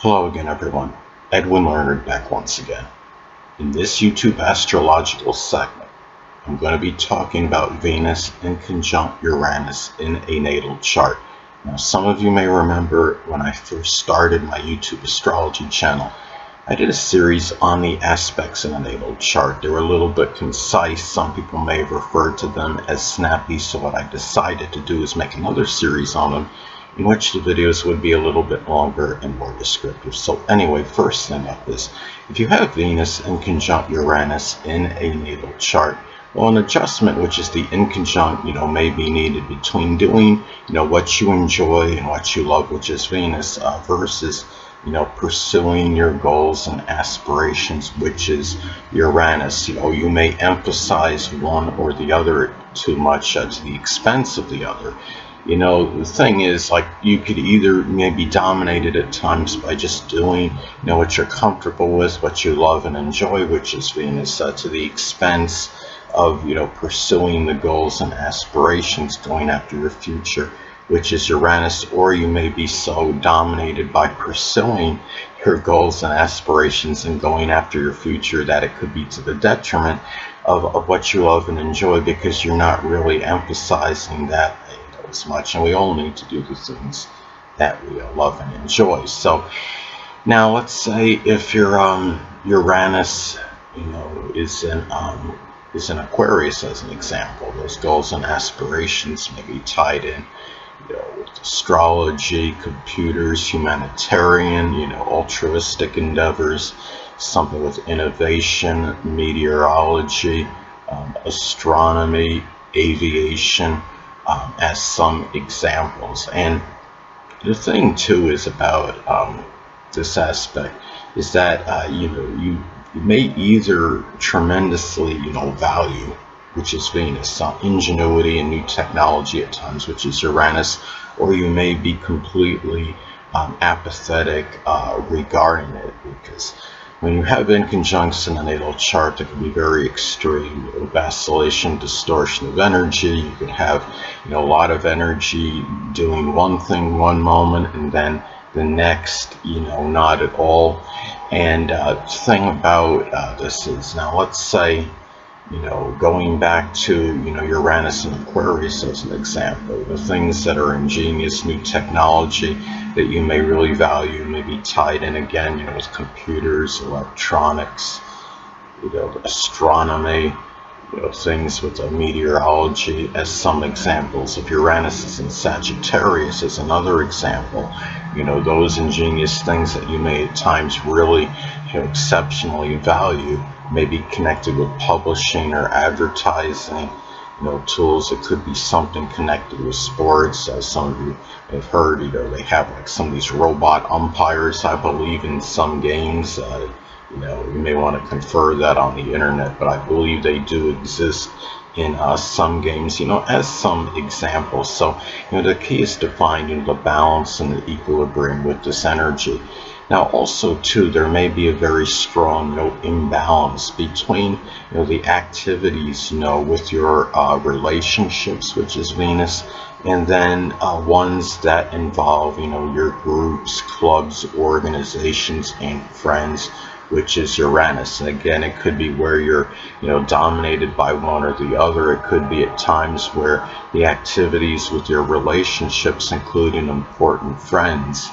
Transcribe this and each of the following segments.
Hello again, everyone. Edwin Leonard back once again. In this YouTube astrological segment, I'm going to be talking about Venus in conjunct Uranus in a natal chart. Now, some of you may remember when I first started my YouTube astrology channel, I did a series on the aspects in a natal chart. They were a little bit concise. Some people may have referred to them as snappy, so what I decided to do is make another series on them in which the videos would be a little bit longer and more descriptive. So anyway, first thing up is, if you have Venus in conjunct Uranus in a natal chart, well, an adjustment, which is the inconjunct, may be needed between doing, what you enjoy and what you love, which is Venus, versus, pursuing your goals and aspirations, which is Uranus. You may emphasize one or the other too much to the expense of the other. The thing is, like, you could either maybe dominated at times by just doing, what you're comfortable with, what you love and enjoy, which is Venus, to the expense of, pursuing the goals and aspirations, going after your future, which is Uranus, or you may be so dominated by pursuing your goals and aspirations and going after your future that it could be to the detriment of what you love and enjoy, because you're not really emphasizing that as much. And we all need to do the things that we love and enjoy. So now let's say if your Uranus is in Aquarius, as an example, those goals and aspirations may be tied in with astrology, computers, humanitarian, altruistic endeavors, something with innovation, meteorology, astronomy, aviation, as some examples. And the thing too is about this aspect is that you may either tremendously value, which is Venus, ingenuity and new technology at times, which is Uranus, or you may be completely apathetic regarding it, because when you have inconjuncts in a natal chart, that can be very extreme. Vacillation, distortion of energy. You could have a lot of energy doing one thing one moment, and then the next, not at all. And the thing about this is, now let's say, going back to, Uranus and Aquarius as an example, the things that are ingenious, new technology that you may really value may be tied in again, with computers, electronics, astronomy, things with meteorology as some examples. If Uranus is in Sagittarius as another example, those ingenious things that you may at times really exceptionally value may be connected with publishing or advertising, tools. It could be something connected with sports. Some of you have heard, they have like some of these robot umpires, I believe, in some games. You may want to confer that on the internet, but I believe they do exist in some games, as some examples. So, the key is to find the balance and the equilibrium with this energy. Now, also, too, there may be a very strong, imbalance between, the activities, with your relationships, which is Venus, and then ones that involve, your groups, clubs, organizations, and friends, which is Uranus. And again, it could be where you're, dominated by one or the other. It could be at times where the activities with your relationships, including important friends,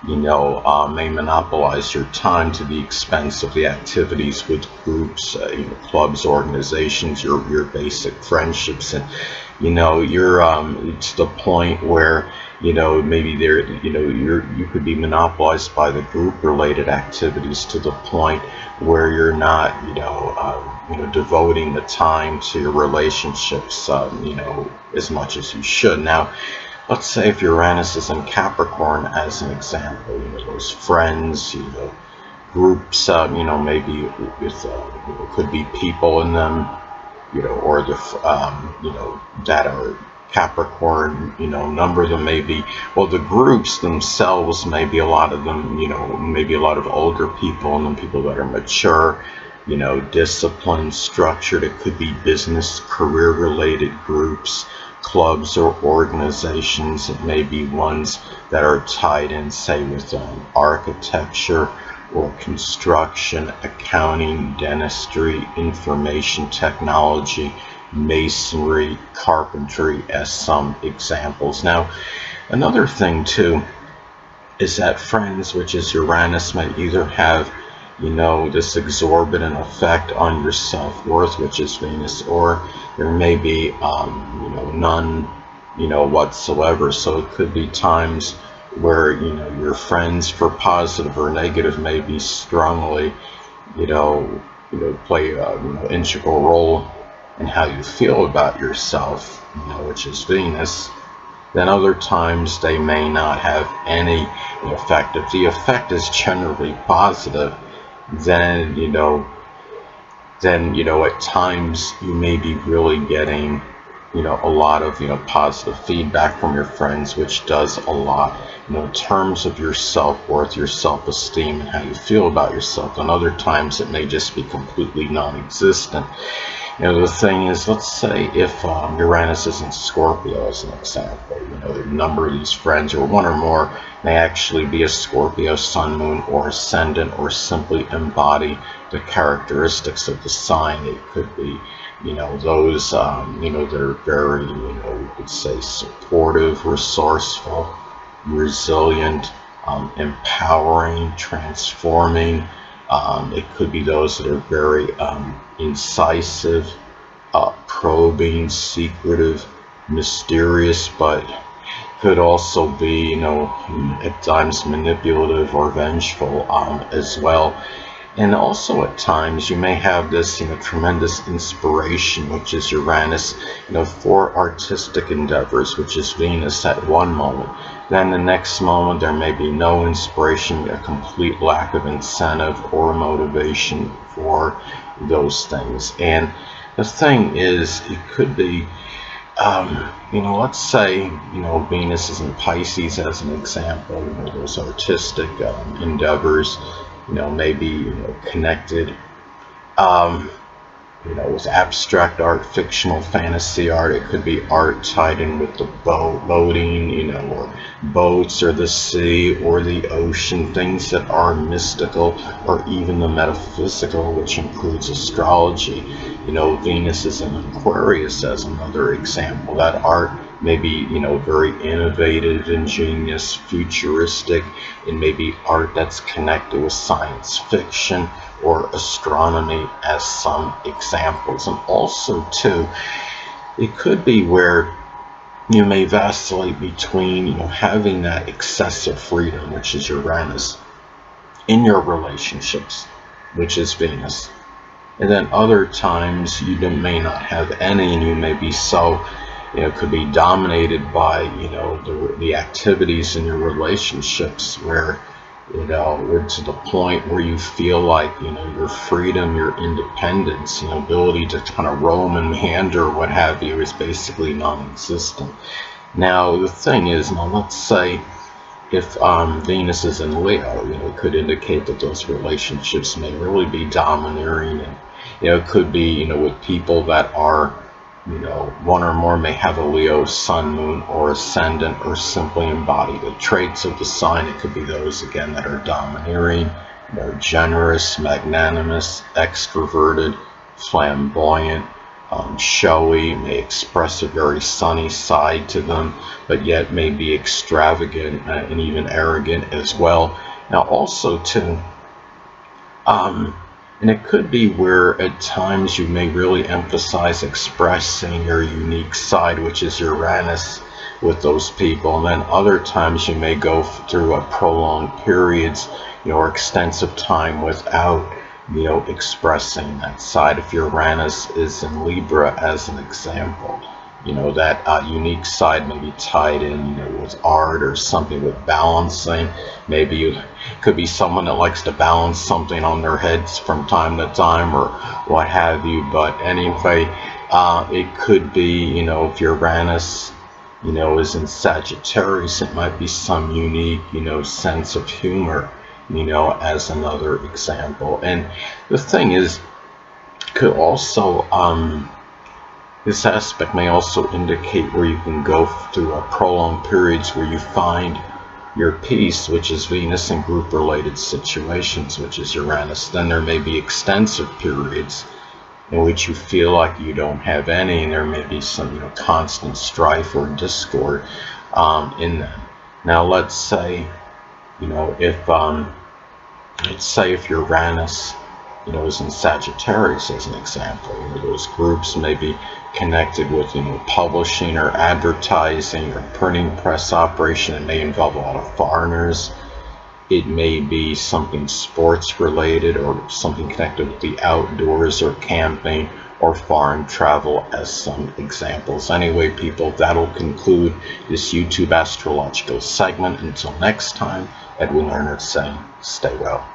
may monopolize your time to the expense of the activities with groups, clubs, organizations, your basic friendships. And you're to the point where maybe there you could be monopolized by the group related activities to the point where you're not devoting the time to your relationships as much as you should. Now, let's say if Uranus is in Capricorn as an example, those friends, groups, maybe with could be people in them, or the that are Capricorn, number of them may be, well, the groups themselves, maybe a lot of them, maybe a lot of older people, and then people that are mature, disciplined, structured. It could be business, career related groups, clubs or organizations. It may be ones that are tied in, say, with architecture or construction, accounting, dentistry, information technology, masonry, carpentry, as some examples. Now, another thing too is that friends, which is Uranus, might either have, this exorbitant effect on your self-worth, which is Venus, or there may be, none, whatsoever. So it could be times where, your friends, for positive or negative, may be strongly, play a, integral role in how you feel about yourself, which is Venus. Then other times they may not have any effect. If the effect is generally positive, then at times you may be really getting a lot of positive feedback from your friends, which does a lot in terms of your self-worth, your self-esteem, and how you feel about yourself. And other times it may just be completely non-existent. The thing is, let's say if Uranus is in Scorpio, as an example, the number of these friends, or one or more, may actually be a Scorpio sun, moon, or ascendant, or simply embody the characteristics of the sign. It could be, those, they're very, we could say supportive, resourceful, resilient, empowering, transforming. It could be those that are very incisive, probing, secretive, mysterious, but could also be, at times manipulative or vengeful as well. And also at times you may have this, tremendous inspiration, which is Uranus, for artistic endeavors, which is Venus at one moment. Then the next moment there may be no inspiration, a complete lack of incentive or motivation for those things. And the thing is, it could be, let's say, Venus is in Pisces as an example, those artistic endeavors, maybe connected, with abstract art, fictional fantasy art. It could be art tied in with the boating, or boats, or the sea, or the ocean, things that are mystical, or even the metaphysical, which includes astrology. Venus is in Aquarius as another example. That art may be, very innovative, ingenious, futuristic. It may be art that's connected with science fiction or astronomy, as some examples. And also too, it could be where you may vacillate between, having that excessive freedom, which is Uranus, in your relationships, which is Venus. And then other times you may not have any, and you may be so, could be dominated by, the activities in your relationships where, we're to the point where you feel like, your freedom, your independence, ability to kind of roam and meander, what have you, is basically non-existent. Now, the thing is, let's say if Venus is in Leo, it could indicate that those relationships may really be domineering, and, it could be, with people that are, one or more may have a Leo sun, moon, or ascendant, or simply embody the traits of the sign. It could be those, again, that are domineering, more generous, magnanimous, extroverted, flamboyant, showy, may express a very sunny side to them, but yet may be extravagant and even arrogant as well. Now also too, and it could be where at times you may really emphasize expressing your unique side, which is Uranus, with those people. And then other times you may go through a prolonged periods, or extensive time without, expressing that side. If Uranus is in Libra, as an example, that unique side may be tied in, with art or something, with balancing. Maybe you could be someone that likes to balance something on their heads from time to time, or what have you. But anyway, it could be, if Uranus, is in Sagittarius, it might be some unique, sense of humor, as another example. And the thing is, could also, This aspect may also indicate where you can go through prolonged periods where you find your peace, which is Venus, in group-related situations, which is Uranus. Then there may be extensive periods in which you feel like you don't have any, and there may be some constant strife or discord in them. Now let's say if Uranus is in Sagittarius, as an example, those groups may be connected with publishing or advertising or printing press operation. It may involve a lot of foreigners. It may be something sports related or something connected with the outdoors or camping or foreign travel, as some examples. Anyway, people, that'll conclude this YouTube astrological segment. Until next time, Edwin Leonard saying, stay well.